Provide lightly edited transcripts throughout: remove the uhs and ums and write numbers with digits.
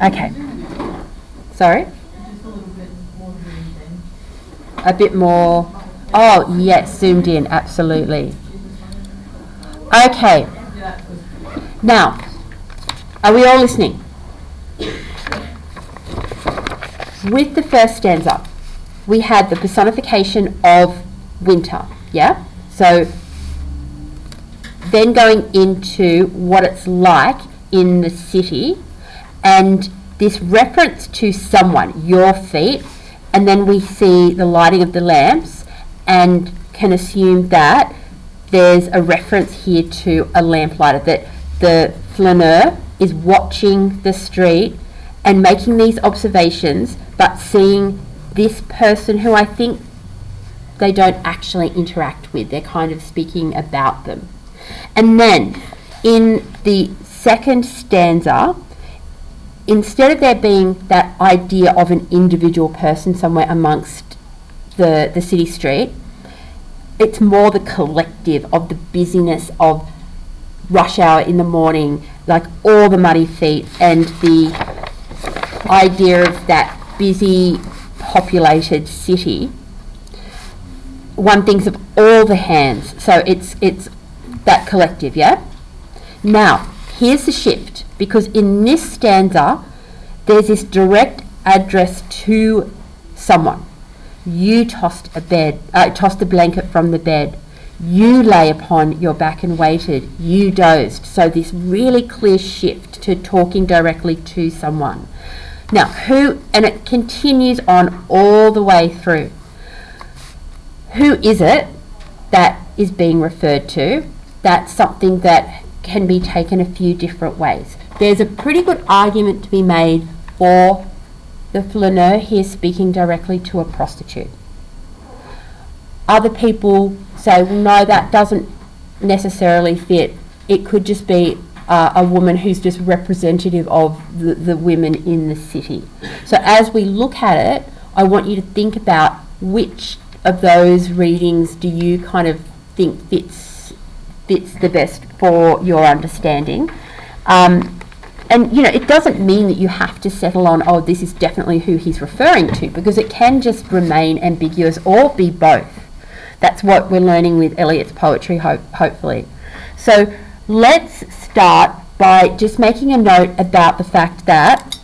Okay. Sorry? A bit more. Oh, yes, zoomed in, absolutely. Okay. Now, are we all listening? With the first stanza, we had the personification of winter, yeah? So then going into what it's like in the city, and this reference to someone, your feet, and then we see the lighting of the lamps and can assume that there's a reference here to a lamplighter, that the flaneur is watching the street and making these observations, but seeing this person who I think they don't actually interact with. They're kind of speaking about them. And then in the second stanza, instead of there being that idea of an individual person somewhere amongst the city street, it's more the collective of the busyness of rush hour in the morning, like all the muddy feet, and the idea of that busy populated city. One thinks of all the hands, so it's that collective, yeah? Now, here's the shift, because in this stanza, there's this direct address to someone. You tossed a blanket from the bed. You lay upon your back and waited. You dozed. So this really clear shift to talking directly to someone. Now, and it continues on all the way through. Who is it that is being referred to? That's something that can be taken a few different ways. There's a pretty good argument to be made for the flaneur here speaking directly to a prostitute. Other people say, well, no, that doesn't necessarily fit. It could just be a woman who's just representative of the women in the city. So as we look at it, I want you to think about which of those readings do you kind of think fits the best for your understanding. And, you know, it doesn't mean that you have to settle on, oh, this is definitely who he's referring to, because it can just remain ambiguous or be both. That's what we're learning with Eliot's poetry, hopefully. So let's start by just making a note about the fact that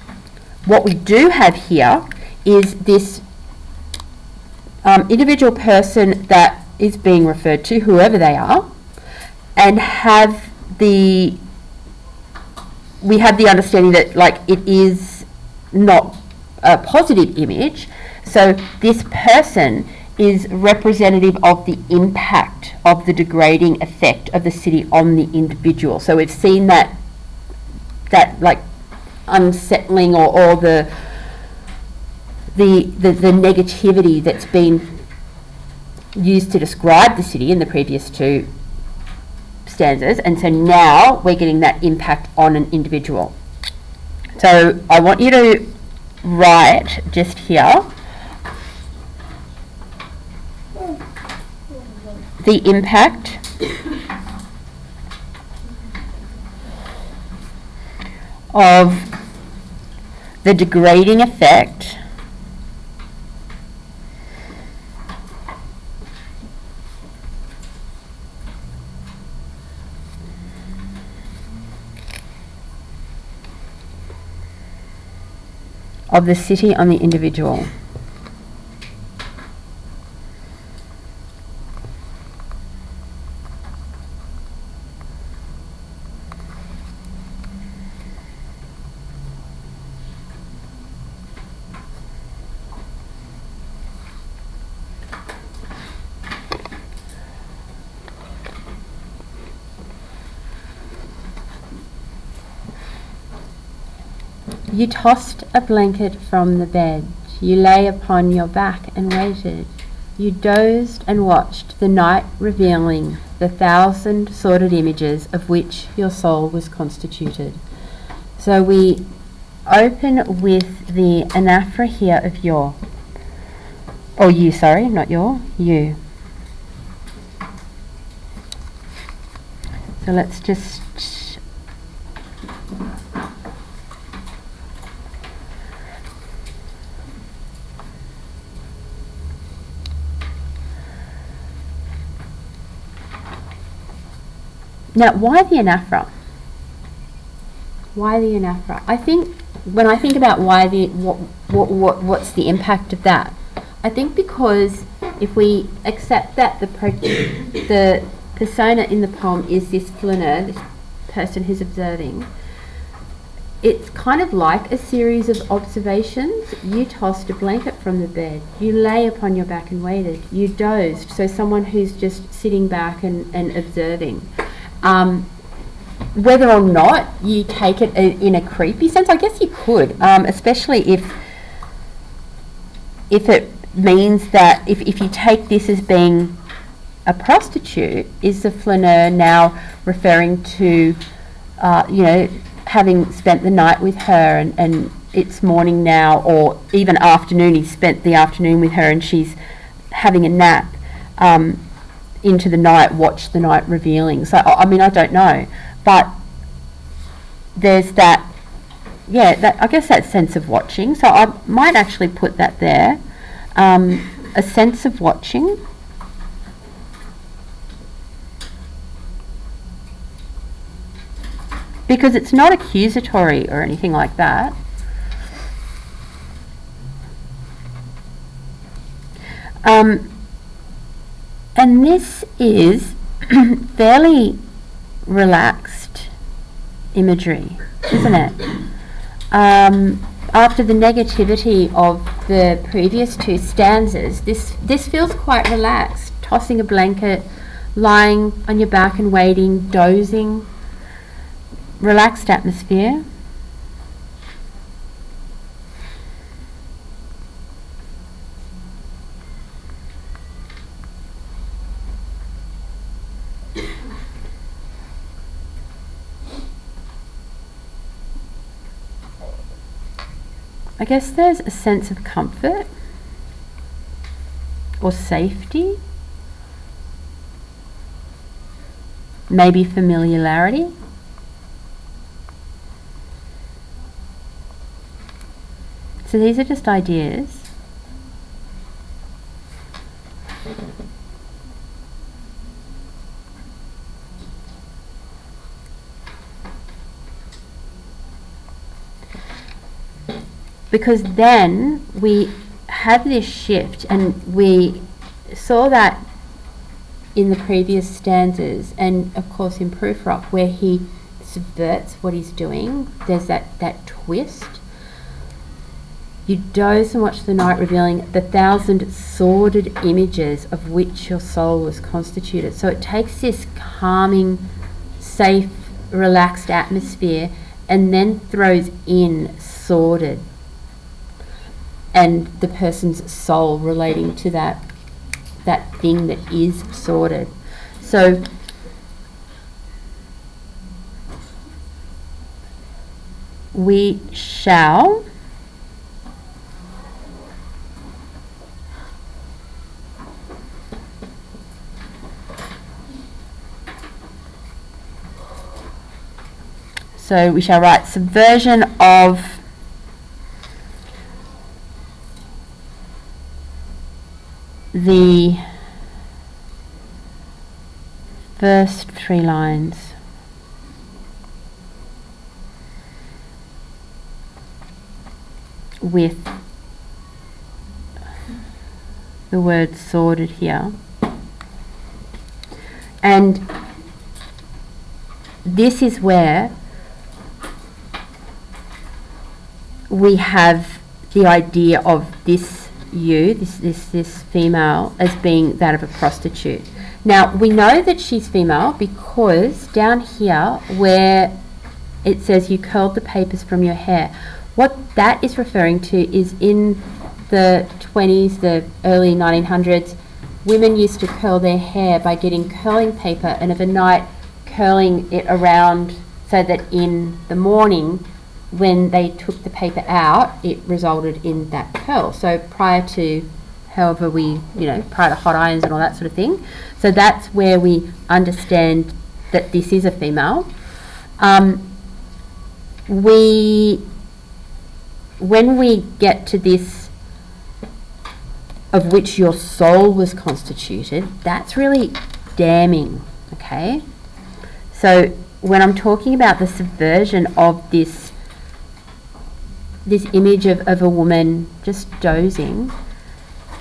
what we do have here is this individual person that is being referred to, whoever they are, and we have the understanding that, like, it is not a positive image. So this person is representative of the impact of the degrading effect of the city on the individual. So we've seen that like unsettling or the negativity that's been used to describe the city in the previous two stanzas, and so now we're getting that impact on an individual. So I want you to write just here the impact of the degrading effect of the city on the individual. You tossed a blanket from the bed. You lay upon your back and waited. You dozed and watched the night revealing the 1,000 sordid images of which your soul was constituted. So we open with the anaphora here of you. So let's just Now, why the anaphora? Why the anaphora? I think when I think about why the what's the impact of that, I think because if we accept that the persona in the poem is this flaneur, this person who's observing, it's kind of like a series of observations. You tossed a blanket from the bed. You lay upon your back and waited. You dozed. So someone who's just sitting back and observing. Whether or not you take it in a creepy sense, I guess you could, especially if it means that if you take this as being a prostitute, is the flaneur now referring to, having spent the night with her and it's morning now, or even afternoon, he spent the afternoon with her and she's having a nap into the night, watch the night revealing. So, I mean, I don't know. But there's that, I guess that sense of watching. So I might actually put that there, a sense of watching. Because it's not accusatory or anything like that. And this is fairly relaxed imagery, isn't it? After the negativity of the previous two stanzas, this feels quite relaxed. Tossing a blanket, lying on your back and waiting, dozing. Relaxed atmosphere. I guess there's a sense of comfort or safety, maybe familiarity. So these are just ideas. Because then we have this shift, and we saw that in the previous stanzas, and of course in Proof Rock, where he subverts what he's doing. There's that twist. You doze and watch the night revealing the 1,000 sordid images of which your soul was constituted. So it takes this calming, safe, relaxed atmosphere and then throws in sordid and the person's soul relating to that thing that is sordid. So we shall write subversion of the first 3 lines. With the word sordid here. And this is where we have the idea of this female as being that of a prostitute. Now, we know that she's female because down here where it says you curled the papers from your hair, what that is referring to is in the 20s, the early 1900s, women used to curl their hair by getting curling paper and of a night curling it around so that in the morning when they took the paper out, it resulted in that curl. So prior to prior to hot irons and all that sort of thing. So that's where we understand that this is a female. When we get to this, of which your soul was constituted, that's really damning, okay? So when I'm talking about the subversion of this image of a woman just dozing,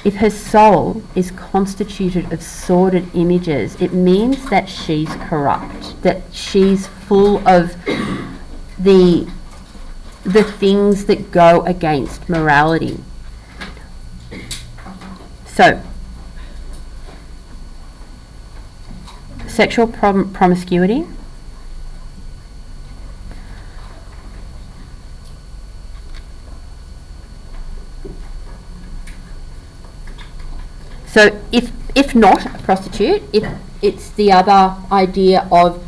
if her soul is constituted of sordid images, it means that she's corrupt, that she's full of the things that go against morality. So, sexual promiscuity. So if not a prostitute, if it's the other idea of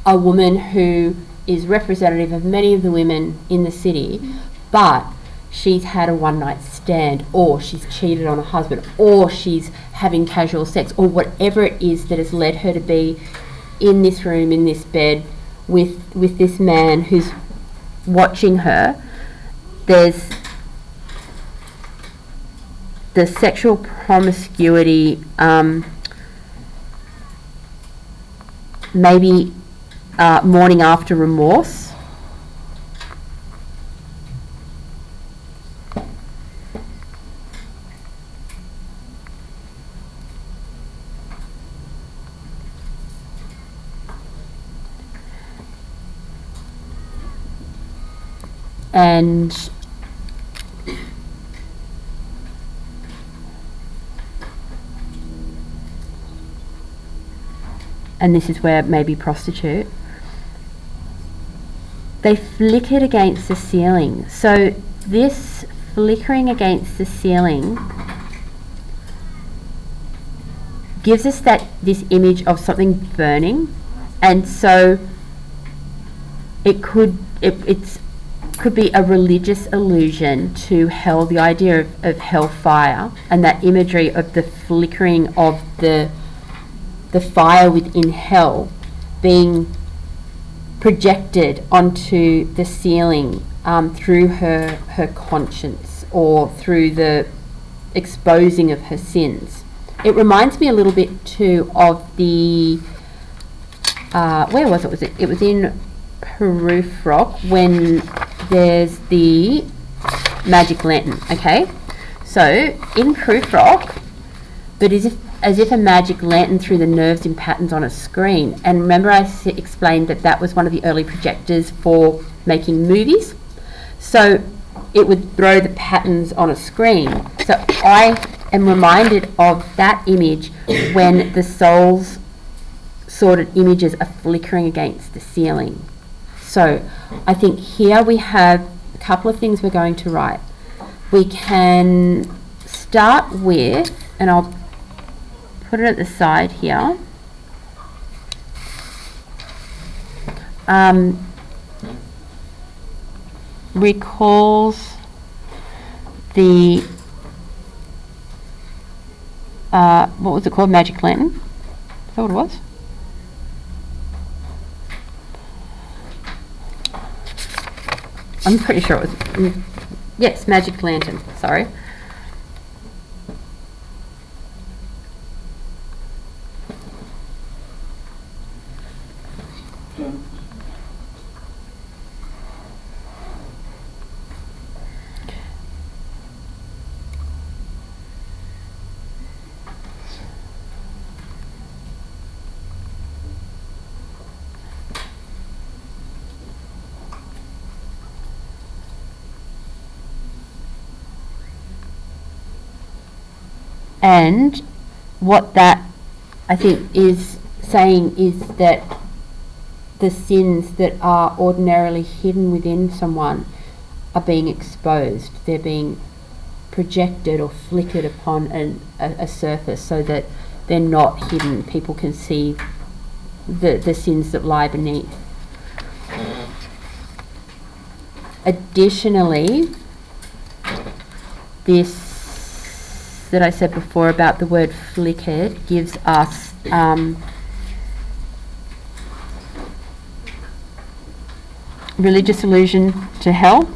a woman who is representative of many of the women in the city, but she's had a one-night stand, or she's cheated on a husband, or she's having casual sex, or whatever it is that has led her to be in this room, in this bed, with this man who's watching her, there's the sexual promiscuity, maybe morning after remorse. And this is where maybe prostitute. They flickered against the ceiling. So this flickering against the ceiling gives us this image of something burning, and so it could be a religious allusion to hell, the idea of hellfire, and that imagery of the flickering of the fire within hell being projected onto the ceiling through her conscience, or through the exposing of her sins. It reminds me a little bit too of the where was it? It was in Proof Rock, when there's the magic lantern. Okay, so in Proof Rock, but as if a magic lantern through the nerves and patterns on a screen. And remember I explained that was one of the early projectors for making movies. So it would throw the patterns on a screen. So I am reminded of that image when the soul's sordid images are flickering against the ceiling. So I think here we have a couple of things we're going to write. We can start with, and I'll put it at the side here. Recalls the what was it called? Magic lantern? Is that what it was? I'm pretty sure it was. Yes, magic lantern. Sorry. And what that, I think, is saying is that the sins that are ordinarily hidden within someone are being exposed. They're being projected or flickered upon a surface, so that they're not hidden. People can see the sins that lie beneath. Additionally, this that I said before about the word flickered gives us religious allusion to hell.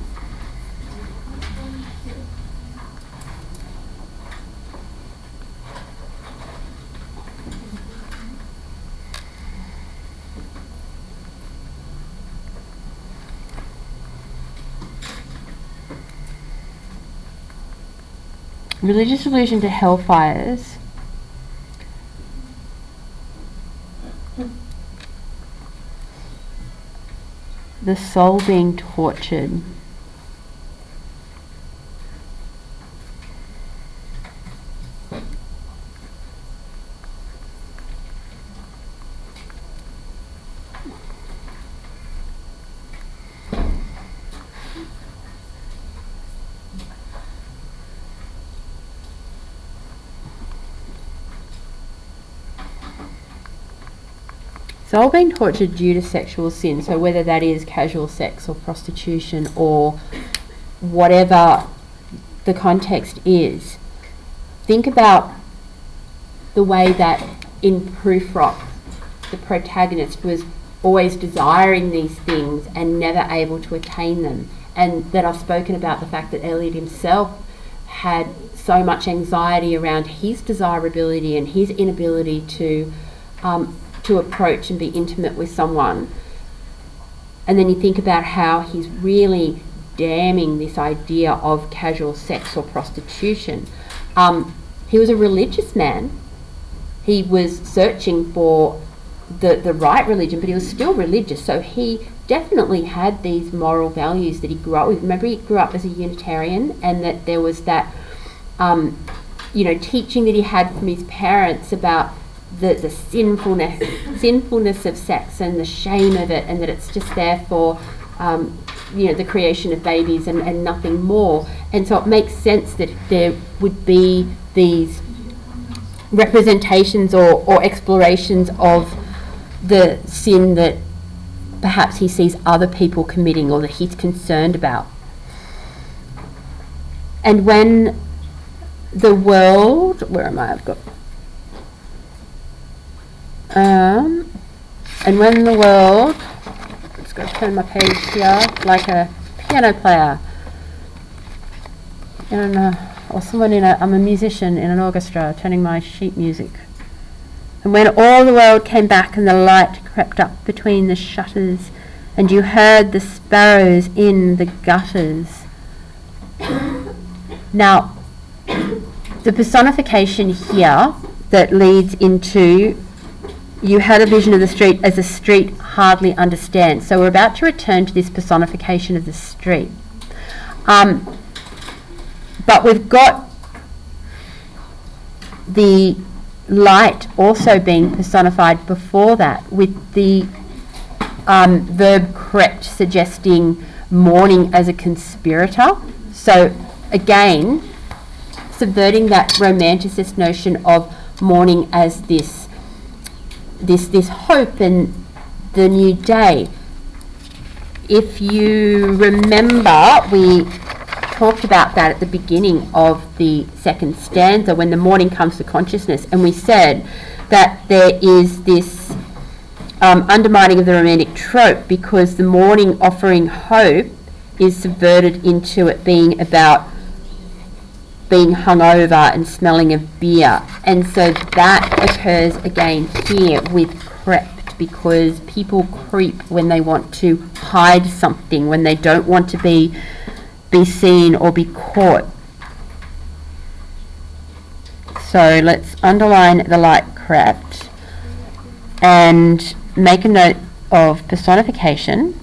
religious allusion to hellfires. The soul being tortured. Soul being tortured due to sexual sin, so whether that is casual sex or prostitution or whatever the context is, think about the way that in Proof Rock the protagonist was always desiring these things and never able to attain them, and that I've spoken about the fact that Elliot himself had so much anxiety around his desirability and his inability to approach and be intimate with someone. And then you think about how he's really damning this idea of casual sex or prostitution. He was a religious man. He was searching for the right religion, but he was still religious, so he definitely had these moral values that he grew up with. Remember, he grew up as a Unitarian, and that there was that teaching that he had from his parents about the sinfulness of sex and the shame of it, and that it's just there for the creation of babies and nothing more. And so it makes sense that there would be these representations or explorations of the sin that perhaps he sees other people committing or that he's concerned about. And when the world, where am I? I've got and when the world, I'm just going to turn my page here like a piano player, or someone I'm a musician in an orchestra turning my sheet music. And when all the world came back and the light crept up between the shutters, and you heard the sparrows in the gutters. Now, the personification here that leads into you had a vision of the street as a street hardly understands. So we're about to return to this personification of the street. But we've got the light also being personified before that, with the verb crept suggesting morning as a conspirator. So again, subverting that romanticist notion of morning as this hope and the new day. If you remember, we talked about that at the beginning of the second stanza, when the morning comes to consciousness, and we said that there is this undermining of the romantic trope, because the morning offering hope is subverted into it being about being hungover and smelling of beer. And so that occurs again here with crept, because people creep when they want to hide something, when they don't want to be seen or be caught. So let's underline the light crept and make a note of personification.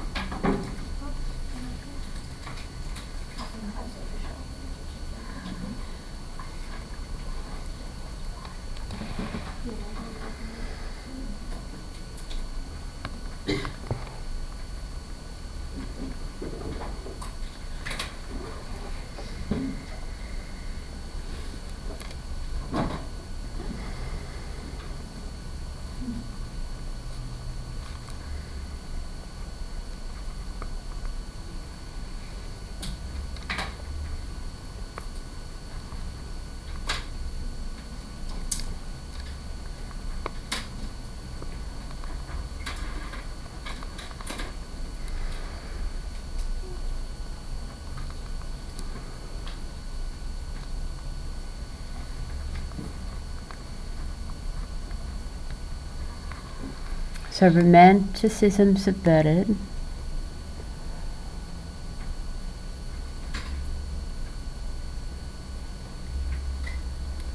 So romanticism subverted.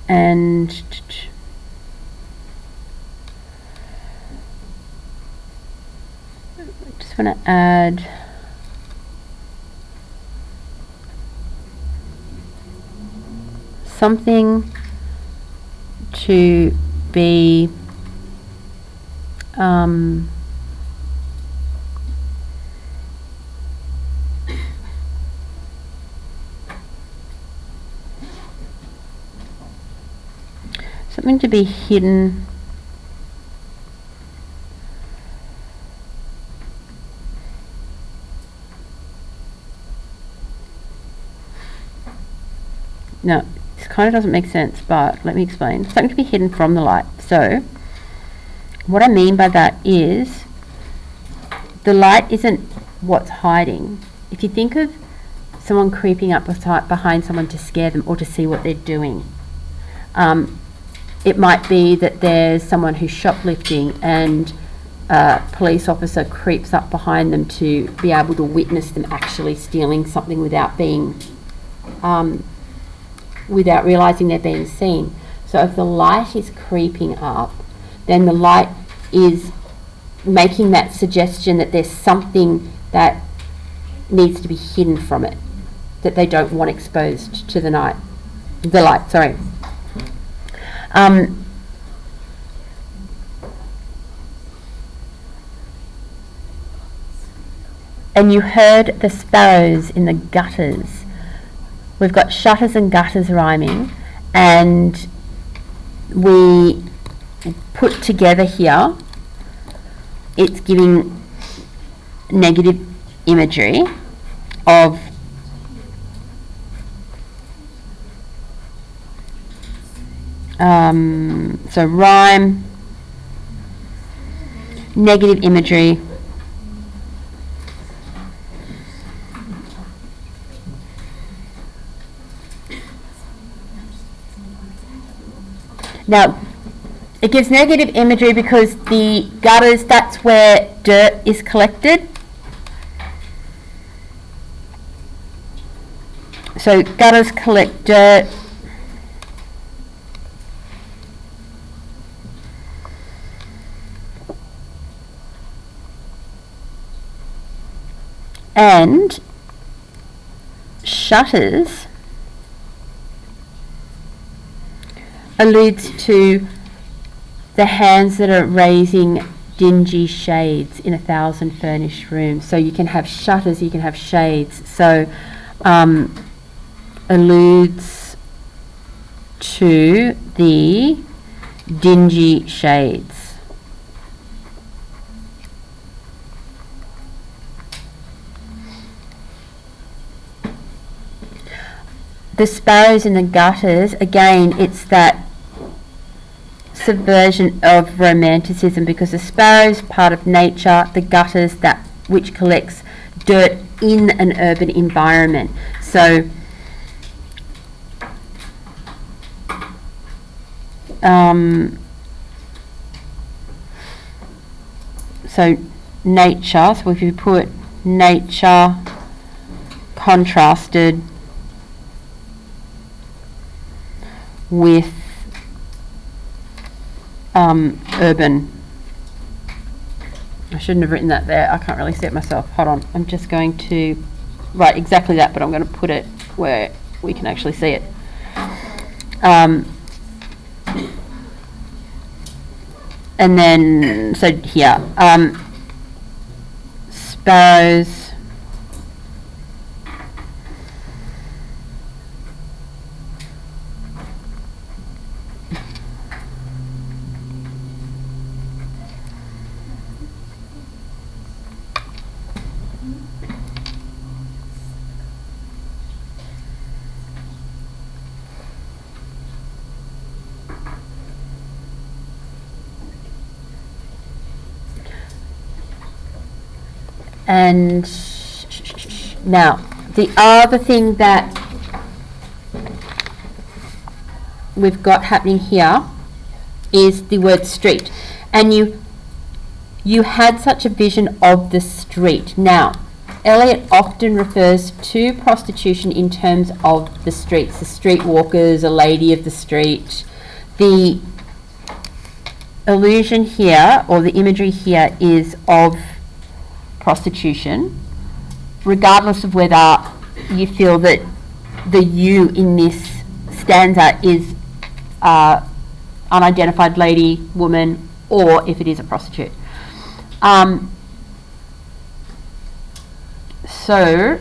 and just want to add something to be something to be hidden no, this kind of doesn't make sense, but let me explain. Something to be hidden from the light. So what I mean by that is the light isn't what's hiding. If you think of someone creeping up behind someone to scare them or to see what they're doing, it might be that there's someone who's shoplifting and a police officer creeps up behind them to be able to witness them actually stealing something without being without realizing they're being seen. So if the light is creeping up, then the light is making that suggestion that there's something that needs to be hidden from it, that they don't want exposed to the light. Sorry. And you heard the sparrows in the gutters. We've got shutters and gutters rhyming, and we put together here, it's giving negative imagery of so rhyme, negative imagery, now it gives negative imagery because the gutters, that's where dirt is collected. So gutters collect dirt. And shutters alludes to the hands that are raising dingy shades in 1,000 furnished rooms. So you can have shutters, you can have shades. So alludes to the dingy shades. The sparrows in the gutters, again, it's that subversion of romanticism, because the sparrow's part of nature, the gutters, that which collects dirt in an urban environment. So nature, so if you put nature contrasted with urban. I shouldn't have written that there. I can't really see it myself. Hold on. I'm just going to write exactly that, but I'm going to put it where we can actually see it. And then, so here, sparrows. And now the other thing that we've got happening here is the word street, and you had such a vision of the street. Now Eliot often refers to prostitution in terms of the streets, the streetwalkers, a lady of the street. The illusion here, or the imagery here, is of prostitution, regardless of whether you feel that the you in this stanza is unidentified lady, woman, or if it is a prostitute. So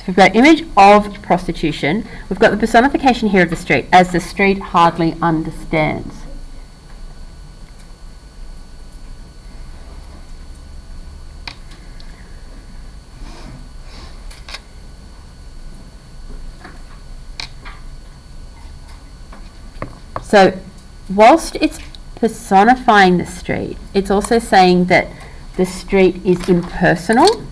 we've got image of prostitution. We've got the personification here of the street, as the street hardly understands. So, whilst it's personifying the street, it's also saying that the street is impersonal.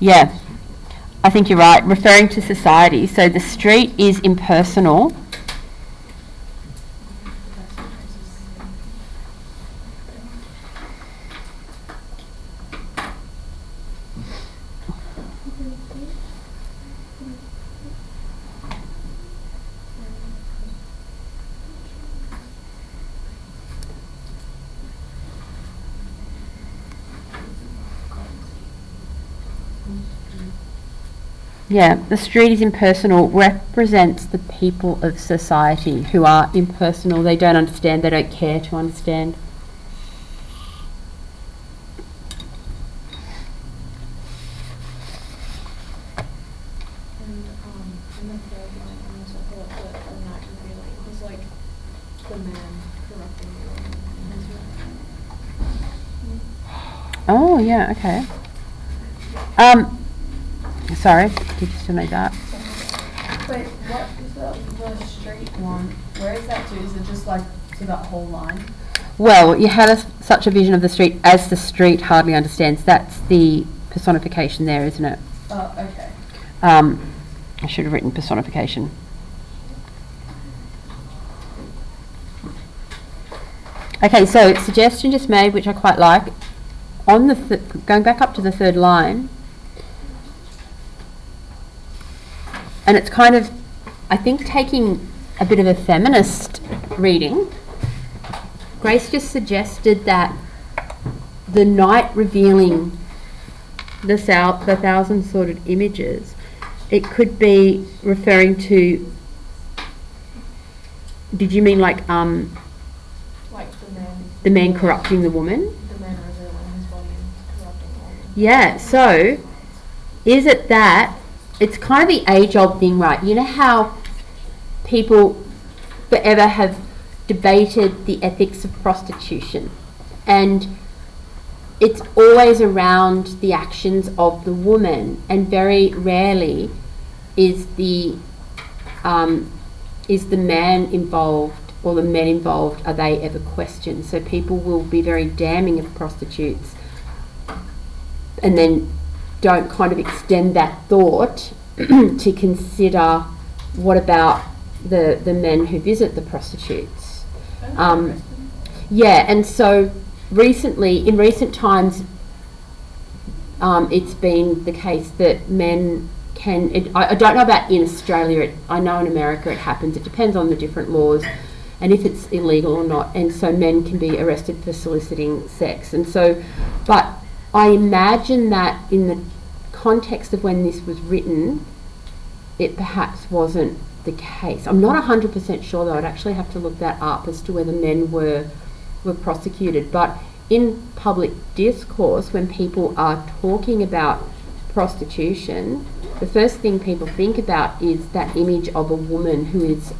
Yeah, I think you're right, referring to society. So the street is impersonal. Yeah, the street is impersonal, represents the people of society who are impersonal. They don't understand, they don't care to understand. And in the third line, I also thought that the night revealing was like the man corrupting the woman. Oh, yeah, okay. Sorry, did you still know that? Wait, what is the street one? Where is that to? Is it just like to that whole line? Well, you had such a vision of the street as the street hardly understands. That's the personification there, isn't it? Oh, okay. I should have written personification. Okay, so suggestion just made, which I quite like. On the going back up to the third line, and it's kind of, I think, taking a bit of a feminist reading. Grace just suggested that the night revealing the thousand sorted images, it could be referring to, did you mean like Like the man corrupting the woman? the man revealing his body and corrupting the woman. Yeah, so is it that it's kind of the age-old thing, right? You know how people forever have debated the ethics of prostitution, and it's always around the actions of the woman, and very rarely is the man involved or the men involved, are they ever questioned? So people will be very damning of prostitutes and then don't kind of extend that thought to consider what about the men who visit the prostitutes. Yeah, and so in recent times, it's been the case that men can, I don't know about in Australia, I know in America it happens, it depends on the different laws and if it's illegal or not, and so men can be arrested for soliciting sex. And so, but I imagine that in the context of when this was written, it perhaps wasn't the case. I'm not 100% sure though, I'd actually have to look that up as to whether men were prosecuted. But in public discourse, when people are talking about prostitution, the first thing people think about is that image of a woman who is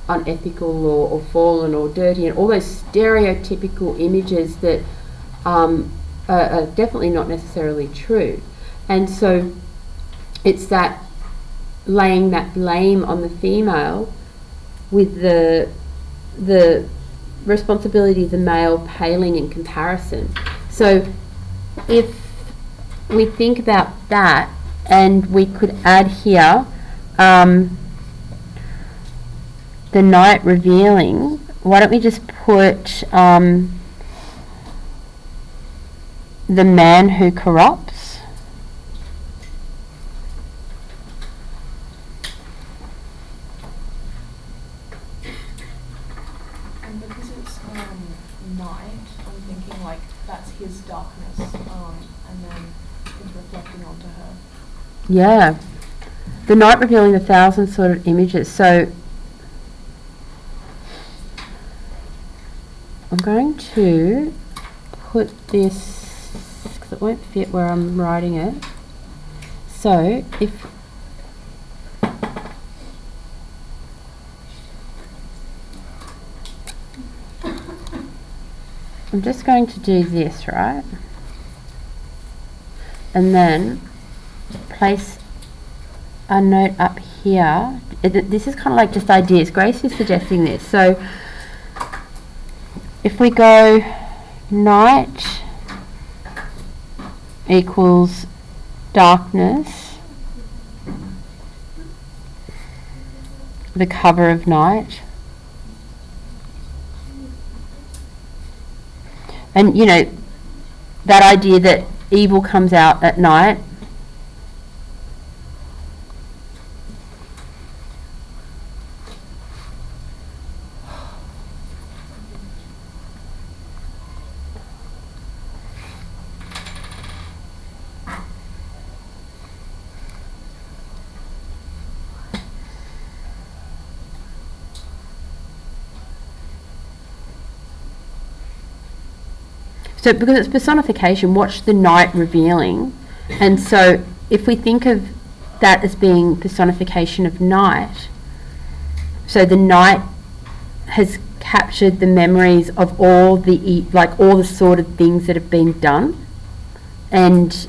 unethical or fallen or dirty, and all those stereotypical images that are are definitely not necessarily true. And so it's that laying that blame on the female with the responsibility of the male paling in comparison. So if we think about that, and we could add here the night revealing, why don't we just put the man who corrupts? And because it's night, I'm thinking like that's his darkness, and then it's reflecting onto her. Yeah. The night revealing 1,000 sort of images. So I'm going to put this, because it won't fit where I'm writing it. So if I'm just going to do this, right? And then place a note up here. This is kind of like just ideas. Grace is suggesting this. So if we go night equals darkness, the cover of night. And you know, that idea that evil comes out at night. So because it's personification, watch the night revealing. And so if we think of that as being personification of night, so the night has captured the memories of all the all the sort of things that have been done, and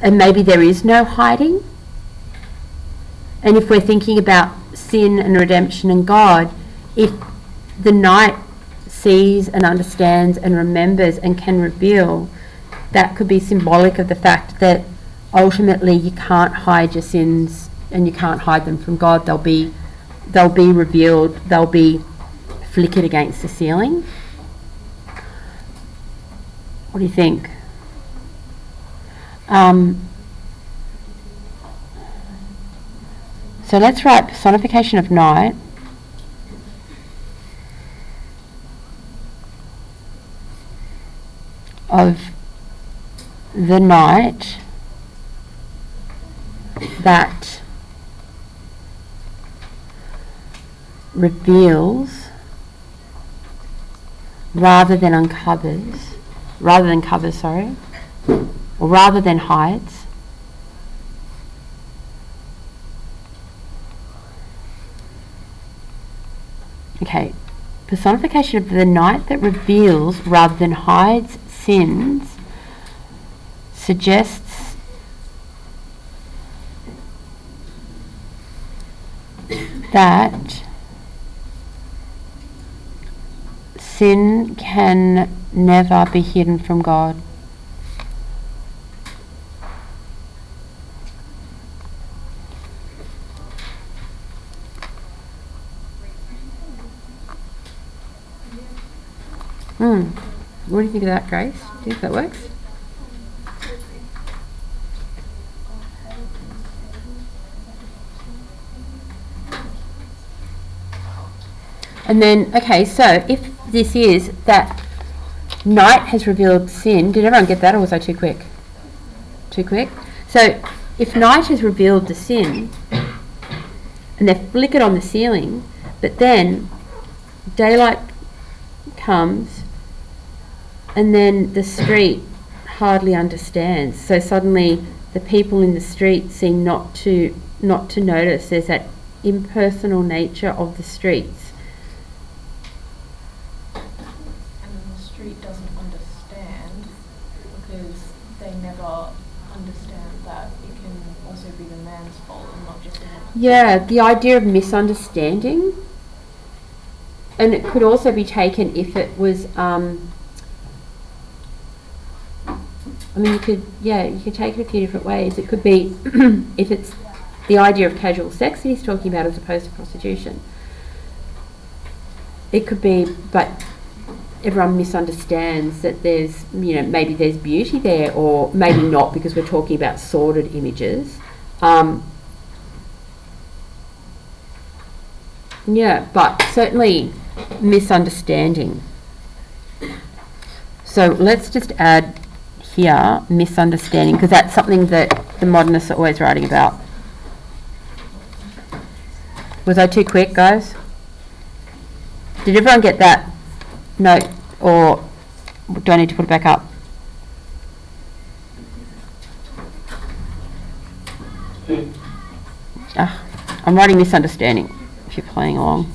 maybe there is no hiding. And if we're thinking about sin and redemption and God, if the night sees and understands and remembers and can reveal, that could be symbolic of the fact that ultimately you can't hide your sins and you can't hide them from God. They'll be revealed, they'll be flickered against the ceiling. What do you think? So let's write personification of night. Of the night that reveals rather than uncovers, or rather than hides. Okay, personification of the night that reveals rather than hides sins suggests that sin can never be hidden from God. What do you think of that, Grace? Do you think that works? And then, okay, so if this is that night has revealed sin, did everyone get that, or was I too quick? Too quick? So if night has revealed the sin and they're flickered on the ceiling, but then daylight comes and then the street hardly understands. So suddenly the people in the street seem not to notice. There's that impersonal nature of the streets. And because they never understand that it can also be the man's fault and not just the woman's. Yeah, the idea of misunderstanding. And it could also be taken if it was, you could take it a few different ways. It could be if it's the idea of casual sex that he's talking about as opposed to prostitution. It could be, but everyone misunderstands that there's, maybe there's beauty there, or maybe not, because we're talking about sordid images. But certainly misunderstanding. So let's just add here misunderstanding, because that's something that the modernists are always writing about. Was I too quick, guys? Did everyone get that note, or do I need to put it back up? I'm writing misunderstanding, if you're playing along.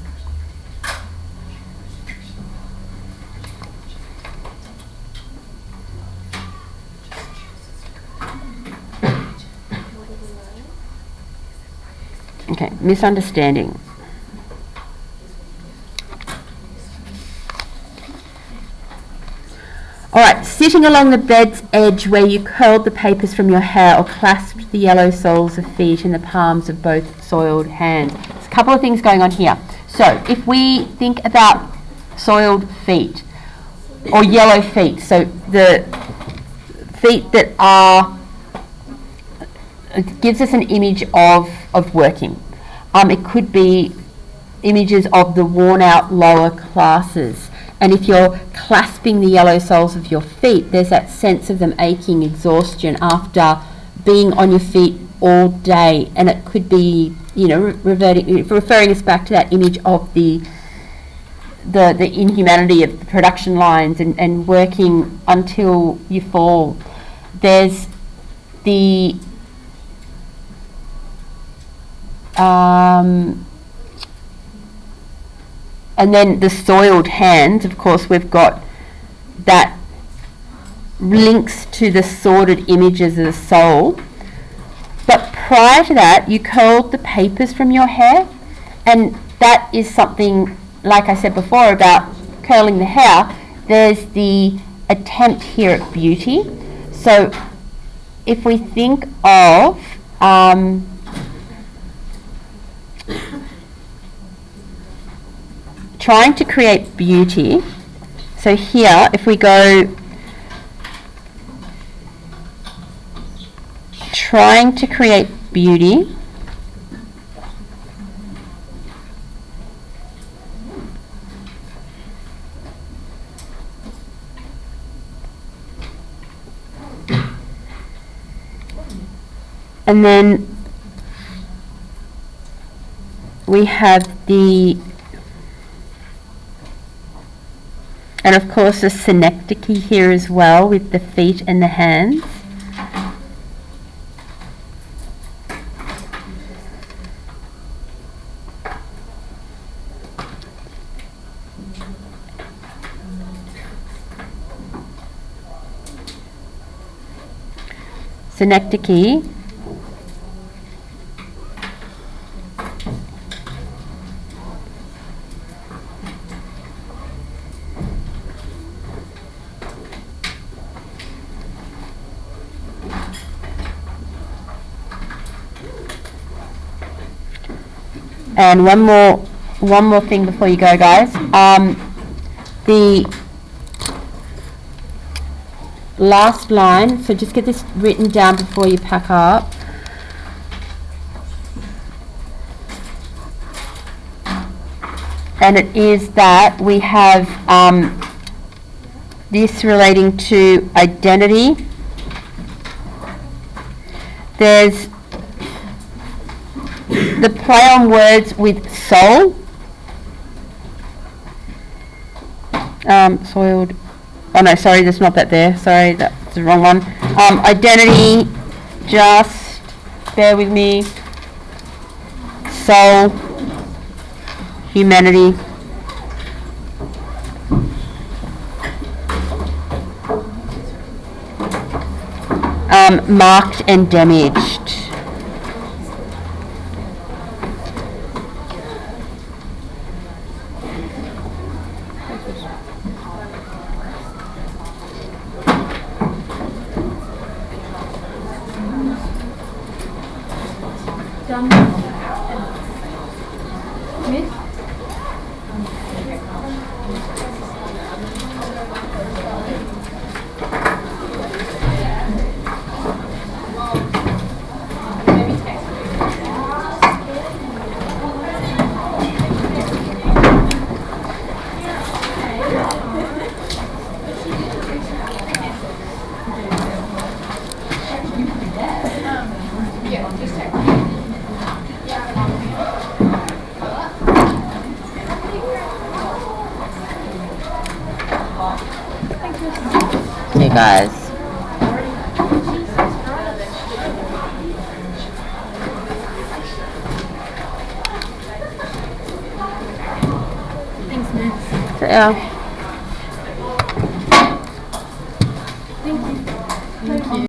Okay, misunderstanding. Alright, sitting along the bed's edge where you curled the papers from your hair or clasped the yellow soles of feet in the palms of both soiled hands. There's a couple of things going on here. So, if we think about soiled feet or yellow feet, so the feet that are, it gives us an image of working. It could be images of the worn out lower classes. And if you're clasping the yellow soles of your feet, there's that sense of them aching, exhaustion after being on your feet all day. And it could be, referring us back to that image of the inhumanity of the production lines and working until you fall. There's the and then the soiled hands, of course, we've got that links to the sordid images of the soul. But prior to that, you curled the papers from your hair, and that is something, like I said before, about curling the hair. There's the attempt here at beauty. So if we think of trying to create beauty, so here if we go trying to create beauty, and then we have and of course the synecdoche here as well with the feet and the hands. Synecdoche. And one more thing before you go, guys. The last line, so just get this written down before you pack up. And it is that we have this relating to identity. There's the play on words with soul. Soiled. Oh no, sorry, there's not that there. Sorry, that's the wrong one. Identity, just bear with me. Soul, humanity. Marked and damaged. Hey guys. Thanks, Miss. So, yeah.